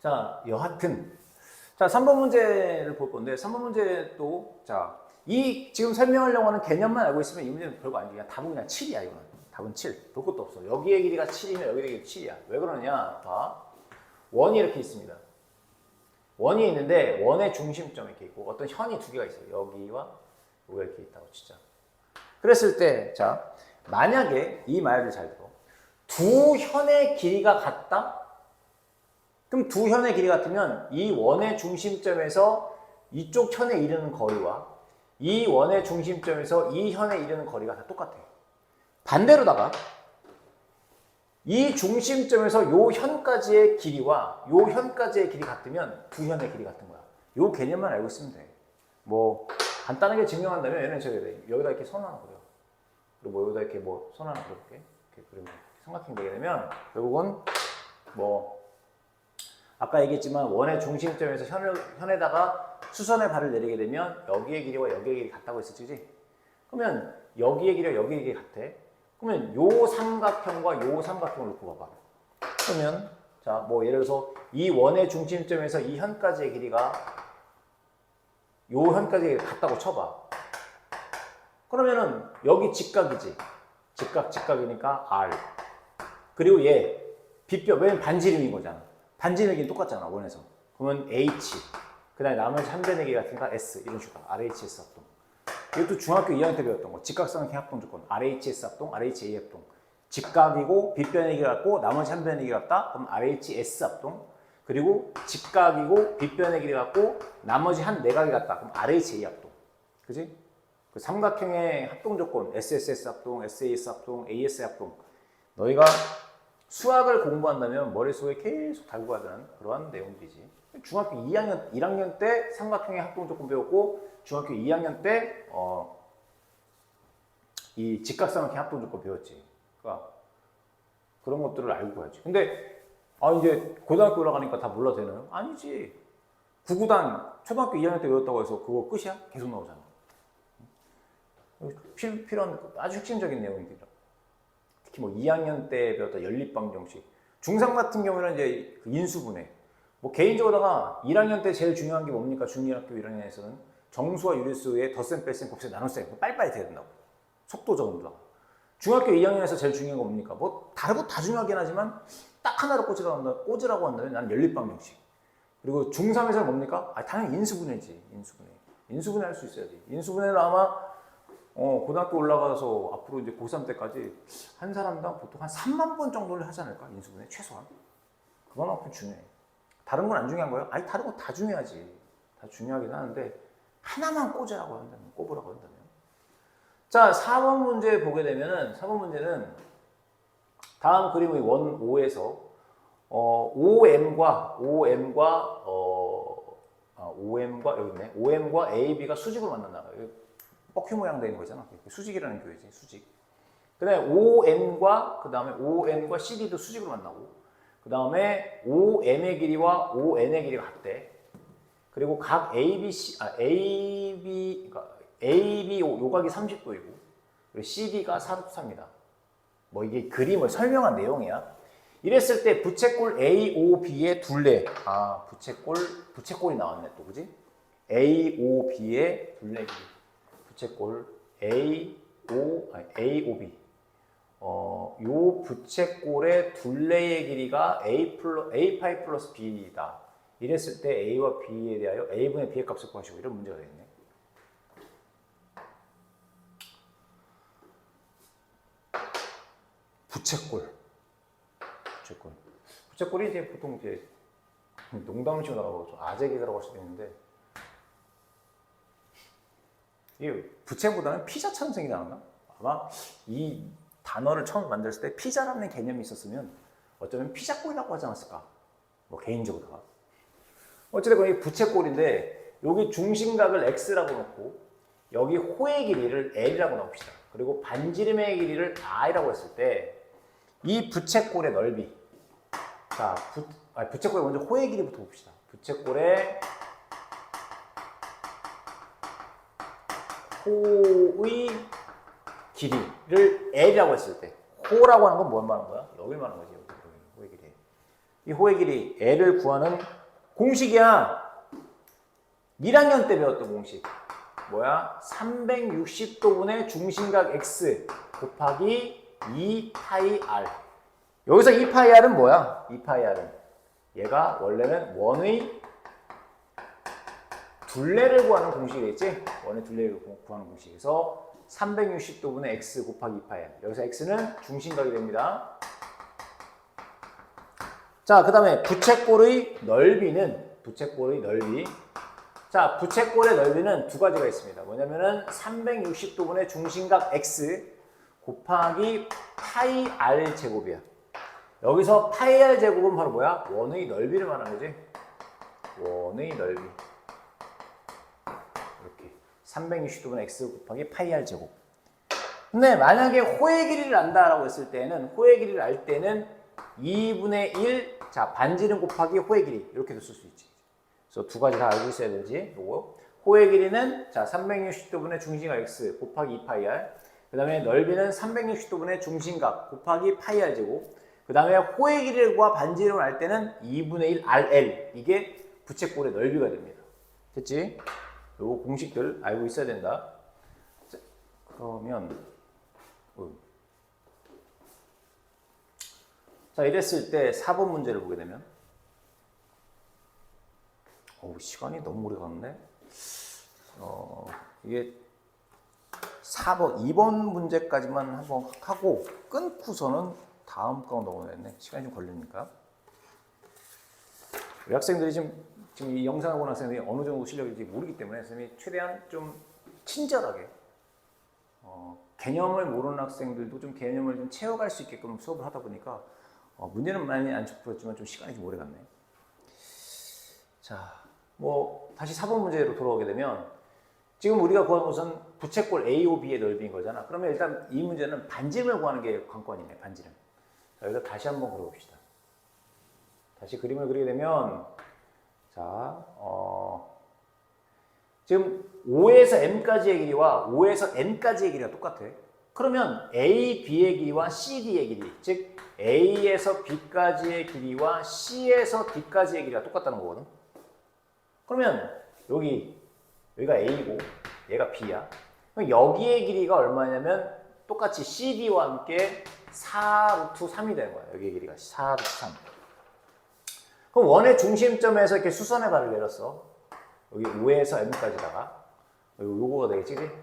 자, 여하튼. 자, 3번 문제를 볼 건데, 3번 문제도, 이 지금 설명하려고 하는 개념만 알고 있으면 이 문제는 별거 아니야. 답은 그냥 7이야, 이거는. 답은 7. 볼 것도 없어. 여기의 길이가 7이면 여기의 길이가 7이야. 왜 그러느냐? 봐. 원이 이렇게 있습니다. 원이 있는데, 원의 중심점이 이렇게 있고, 어떤 현이 두 개가 있어요. 여기와 여기가 이렇게 있다고, 진짜. 그랬을 때, 만약에 이 말을 잘 들어. 두 현의 길이가 같다? 그럼 두 현의 길이 같으면 이 원의 중심점에서 이쪽 현에 이르는 거리와 이 원의 중심점에서 이 현에 이르는 거리가 다 똑같아. 반대로다가 이 중심점에서 요 현까지의 길이와 요 현까지의 길이 같으면 두 현의 길이 같은 거야. 요 개념만 알고 있으면 돼. 간단하게 증명한다면 얘는 여기다 이렇게 선 하나 그려. 그리고 여기다 이렇게 선 하나 그려볼게. 이렇게 그리면 삼각형 되게 되면 결국은 아까 얘기했지만 원의 중심점에서 현에다가 수선의 발을 내리게 되면 여기의 길이와 여기의 길이 같다고 했었지. 그러면 여기의 길이와 여기의 길이 같아. 그러면 요 삼각형과 요 삼각형을 놓고 봐봐. 그러면 예를 들어서 이 원의 중심점에서 이 현까지의 길이가 요 현까지의 길이가 같다고 쳐봐. 그러면은 여기 직각이지. 직각이니까 R. 그리고 얘 빗변, 왜냐면 반지름인 거잖아. 반지름이 똑같잖아, 원에서. 그러면 H, 그 다음에 나머지 한 변의 길이 같으니까 S, 이런 식으로 RHS 합동. 이것도 중학교 2학년 때 배웠던 거. 직각삼각형 합동 조건. RHS 합동, RHA 합동. 직각이고 빗변의 길이 같고 나머지 한 변의 길이 같다? 그럼 RHS 합동. 그리고 직각이고 빗변의 길이 같고 나머지 한 내각이 같다. 그럼 RHA 합동. 그지? 그 삼각형의 합동 조건, SSS 합동, SAS 합동, AS 합동. 너희가 수학을 공부한다면 머릿속에 계속 달고 가는 그러한 내용들이지. 중학교 2학년, 1학년 때 삼각형의 합동 조건 배웠고 중학교 2학년 때 이 직각삼각형 합동 조건 배웠지. 그러니까 그런 것들을 알고 가야지. 근데 이제 고등학교 올라가니까 다 몰라도 되나요? 아니지. 구구단 초등학교 2학년 때 배웠다고 해서 그거 끝이야? 계속 나오잖아. 필요한 아주 핵심적인 내용들이라. 특히 뭐 2학년 때 배웠던 연립방정식. 중3 같은 경우는 이제 그 인수분해. 뭐 개인적으로다가 1학년 때 제일 중요한 게 뭡니까? 중2학교 1학년에서는 정수와 유리수의 덧셈, 뺄셈, 곱셈, 나눗셈. 빨리빨리 돼야 된다고. 속도적으로다가. 중학교 2학년에서 제일 중요한 거 뭡니까? 뭐 다른 거 다 중요하긴 하지만 딱 하나로 꽂으라고 한다면 나는 연립방정식. 그리고 중3에서는 뭡니까? 당연히 인수분해지. 인수분해 할 수 있어야지. 인수분해는 아마 고등학교 올라가서 앞으로 이제 고3 때까지 한 사람당 보통 한 3만 번 정도를 하지 않을까? 인수분해 최소한. 그만큼 중요해. 다른 건 안 중요한 거예요? 다른 거 다 중요하지. 다 중요하긴 하는데 하나만 꼽으라고 한다면. 자, 4번 문제 보게 되면은 4번 문제는 다음 그림의 원 5에서 OM과 여기 있네. OM과 AB가 수직으로 만난다. 뻑큐 모양 되는 거잖아. 수직이라는 교회지, 수직. 그 다음에 OM과 CD도 수직으로 만나고, 그 다음에 OM의 길이와 ON의 길이가 같대. 그리고 각 AB 요각이 30도이고, 그리고 CD가 4루트3이다. 뭐 이게 그림을 설명한 내용이야. 이랬을 때 부채꼴 AOB의 둘레. 부채꼴이 나왔네 또, 그지? AOB의 둘레 길이. 부채꼴 AOB. 요 부채꼴의 둘레의 길이가 A 파이 플러스 B다. 이랬을 때 A와 B에 대하여 A분의 B의 값을 구하시고 이런 문제가 되겠네. 부채꼴이 이제 보통 이제 농담을 치고 나가고 좀 아재기라고 할 수도 있는데 이게 부채보다는 피자처럼 생기지 않았나? 아마 이 단어를 처음 만들었을 때 피자라는 개념이 있었으면 어쩌면 피자꼴이라고 하지 않았을까? 뭐 개인적으로. 어쨌든 이 부채꼴인데 여기 중심각을 x라고 놓고 여기 호의 길이를 l이라고 넣읍시다. 그리고 반지름의 길이를 i라고 했을 때 이 부채꼴의 넓이. 자, 부채꼴에 먼저 호의 길이부터 봅시다. 부채꼴의 호의 길이를 l이라고 했을 때 호라고 하는 건 뭘 말하는 거야? 여기를 말하는 거지. 여기 호의 길이. 이 호의 길이 l을 구하는 공식이야. 1학년 때 배웠던 공식. 뭐야? 360도분의 중심각 x 곱하기 2파이 r. 여기서 2파이 r은 뭐야? 2파이 r은 얘가 원래는 원의 둘레를 구하는 공식이겠지? 원의 둘레를 구하는 공식에서 360도분의 x 곱하기 2파이 r. 여기서 x는 중심각이 됩니다. 자, 그 다음에 부채꼴의 넓이. 자, 부채꼴의 넓이는 두 가지가 있습니다. 뭐냐면은 360도분의 중심각 x 곱하기 파이 r 제곱이야. 여기서 파이 r 제곱은 바로 뭐야? 원의 넓이를 말하는 거지. 원의 넓이. 이렇게 360도분의 x 곱하기 파이 r 제곱. 근데 만약에 호의 길이를 안다라고 했을 때는 호의 길이를 알 때는 2분의 1, 자, 반지름 곱하기 호의 길이 이렇게도 쓸 수 있지. 그래서 두 가지 다 알고 있어야 되지. 요거 호의 길이는 자 360도분의 중심각 x 곱하기 2파이r. 그 다음에 넓이는 360도분의 중심각 곱하기 파이r 제곱. 그 다음에 호의 길이를 구하 반지름을 알 때는 2분의 1 rl. 이게 부채꼴의 넓이가 됩니다. 됐지? 요 공식들 알고 있어야 된다. 자, 그러면 자, 이랬을 때 4번 문제를 보게 되면 시간이 너무 오래 갔네. 이게 4번, 2번 문제까지만 한번 하고 끊고서는 다음 거 넘어가겠네. 시간이 좀 걸리니까. 우리 학생들이 지금 이 영상을 보는 학생들이 어느 정도 실력인지 모르기 때문에 선생님이 최대한 좀 친절하게 개념을 모르는 학생들도 좀 개념을 좀 채워갈 수 있게끔 수업을 하다 보니까 문제는 많이 안 풀었지만 좀 시간이 좀 오래 갔네. 자, 다시 4번 문제로 돌아오게 되면 지금 우리가 구한 것은 부채꼴 A, B의 넓이인 거잖아. 그러면 일단 이 문제는 반지름을 구하는 게 관건이네, 반지름. 자, 여기서 다시 한번 그려봅시다. 다시 그림을 그리게 되면 자, 지금 5에서 m까지의 길이와 5에서 n까지의 길이가 똑같아. 그러면 A, B의 길이와 C, D의 길이, 즉 A에서 B까지의 길이와 C에서 D까지의 길이가 똑같다는 거거든. 그러면 여기가 A고 얘가 B야. 그럼 여기의 길이가 얼마냐면 똑같이 CD와 함께 4 루트 3이 되는 거야. 여기의 길이가 4 루트 3. 그럼 원의 중심점에서 이렇게 수선의 발을 내렸어. 여기 5에서 m까지다가 요거가 되겠지, 그치?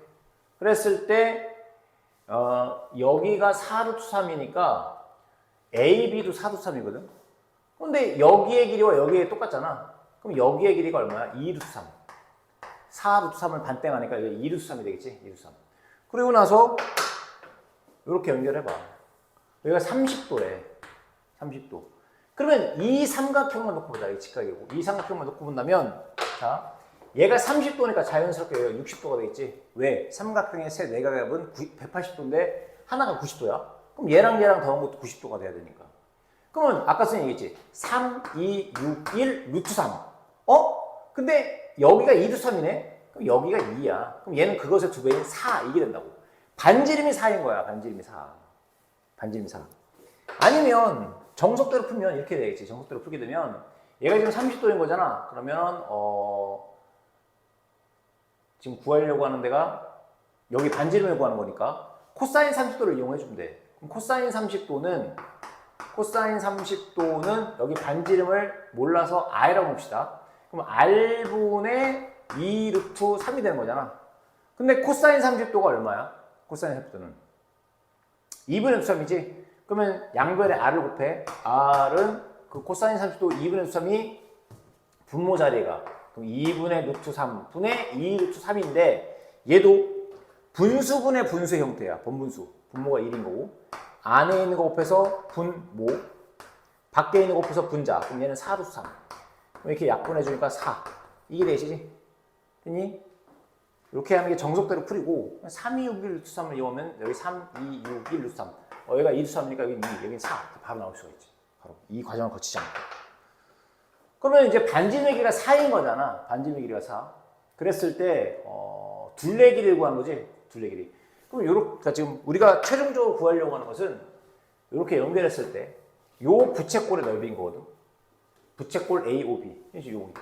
그랬을 때 여기가 4 루트 3이니까 AB도 4 루트 3이거든. 근데 여기의 길이와 여기의 똑같잖아. 그럼 여기의 길이가 얼마야? 2 루트 3. 4 루트 3을 반땡하니까 이게 2 루트 3이 되겠지? 2 루트 3. 그리고 나서 이렇게 연결해봐. 여기가 30도래. 30도. 그러면 이 삼각형만 놓고 보자. 이 직각이고. 이 삼각형만 놓고 본다면, 자, 얘가 30도니까 자연스럽게 얘가 60도가 되겠지. 왜? 삼각형의 세 내각압은 180도인데 하나가 90도야. 그럼 얘랑 더한 것도 90도가 돼야 되니까. 그러면 아까 선생님 얘기했지. 3, 2, 6, 1, 루트 3. 근데 여기가 2 루트 3이네? 그럼 여기가 2야. 그럼 얘는 그것의 2배인 4, 이게 된다고. 반지름이 4인 거야. 반지름이 4. 반지름이 4. 아니면 정석대로 풀면 이렇게 되겠지. 정석대로 풀게 되면 얘가 지금 30도인 거잖아. 그러면 지금 구하려고 하는 데가 여기 반지름을 구하는 거니까 코사인 30도를 이용해 주면 돼. 그럼 코사인 30도는 여기 반지름을 몰라서 R이라고 봅시다. 그럼 R분의 2 루트 3이 되는 거잖아. 근데 코사인 30도가 얼마야? 코사인 30도는 2분의 루트 3이지? 그러면 양변에 R을 곱해. R은 그 코사인 30도 2분의 루트 3이 분모 자리가 그럼 2분의 루트 3 분의 2 루트 3인데 얘도 분수분의 분수의 형태야. 번분수. 분모가 1인 거고 안에 있는 거 곱해서 분모 밖에 있는 거 곱해서 분자. 그럼 얘는 4 루트 3. 이렇게 약분해 주니까 4. 이게 되시지? 됐니? 이렇게 하는 게 정석대로 풀이고 3, 2, 6, 1 루트 3을 이용하면 여기 3, 2, 6, 1 루트 3. 여기가 2 루트 3이니까 여기 2, 여기는 4. 바로 나올 수가 있지. 바로 이 과정을 거치지 않고. 그러면 이제 반지름의 길이가 4인 거잖아. 반지름의 길이가 4. 그랬을 때 둘레 길이를 구하는 거지. 둘레 길이. 그럼 그러니까 지금 우리가 최종적으로 구하려고 하는 것은 이렇게 연결했을 때 요 부채꼴의 넓이인 거거든. 부채꼴 A, O, B. 요거.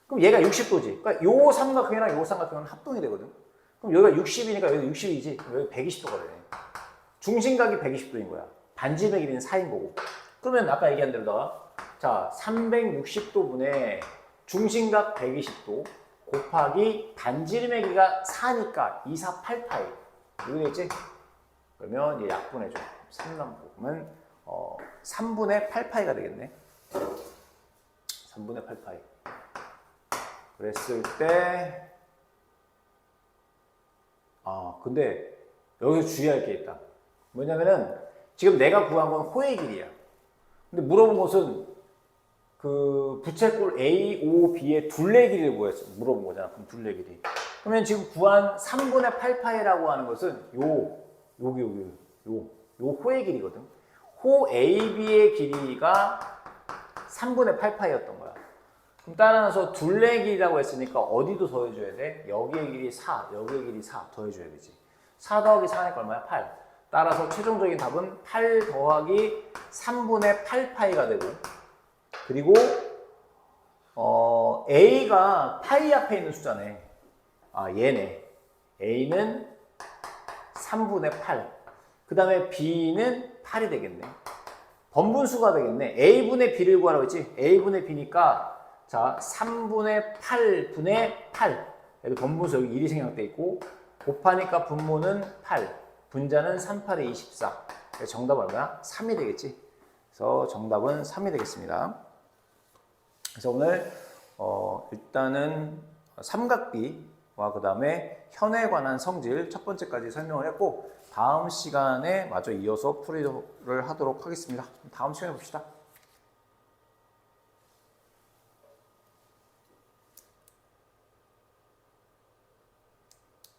그럼 얘가 60도지. 그러니까 요 삼각형이랑 요 삼각형은 합동이 되거든. 그럼 여기가 60이니까 여기가 60이지. 그럼 여기 120도가 되네. 중심각이 120도인 거야. 반지름의 길이는 4인 거고. 그러면 아까 얘기한 대로다가 자, 360도분의 중심각 120도 곱하기 반지름의 길이가 4니까 248파이. 이거 되겠지? 그러면 얘 약분해줘. 3남북은 3분의 8파이가 되겠네. 3분의 8파이. 그랬을 때 근데 여기서 주의할 게 있다. 뭐냐면은 지금 내가 구한 건 호의 길이야. 근데 물어본 것은 그 부채꼴 A, O, B의 둘레 길이를 물어본 거잖아. 그럼 둘레 길이. 그러면 지금 구한 3분의 8파이라고 하는 것은 여기 호의 길이거든. 호 AB의 길이가 3분의 8파이였던 거야. 그럼 따라서 둘레 길이라고 했으니까 어디도 더해줘야 돼? 여기의 길이 4, 여기의 길이 4 더해줘야 되지. 4 더하기 4니까 얼마야? 8. 따라서 최종적인 답은 8 더하기 3분의 8파이가 되고 그리고 A가 파이 앞에 있는 숫자네. 얘네. A는 3분의 8. 그 다음에 B는 8이 되겠네. 번분수가 되겠네. A분의 B를 구하라고 했지? A분의 B니까 자, 3분의 8분의 8. 여기 번분수 여기 1이 생략돼 있고 곱하니까 분모는 8. 분자는 3, 8에 24. 그래서 정답은 얼마야? 3이 되겠지. 그래서 정답은 3이 되겠습니다. 그래서 오늘 일단은 삼각비와 그 다음에 현에 관한 성질 첫 번째까지 설명을 했고 다음 시간에 마저 이어서 풀이를 하도록 하겠습니다. 다음 시간에 봅시다.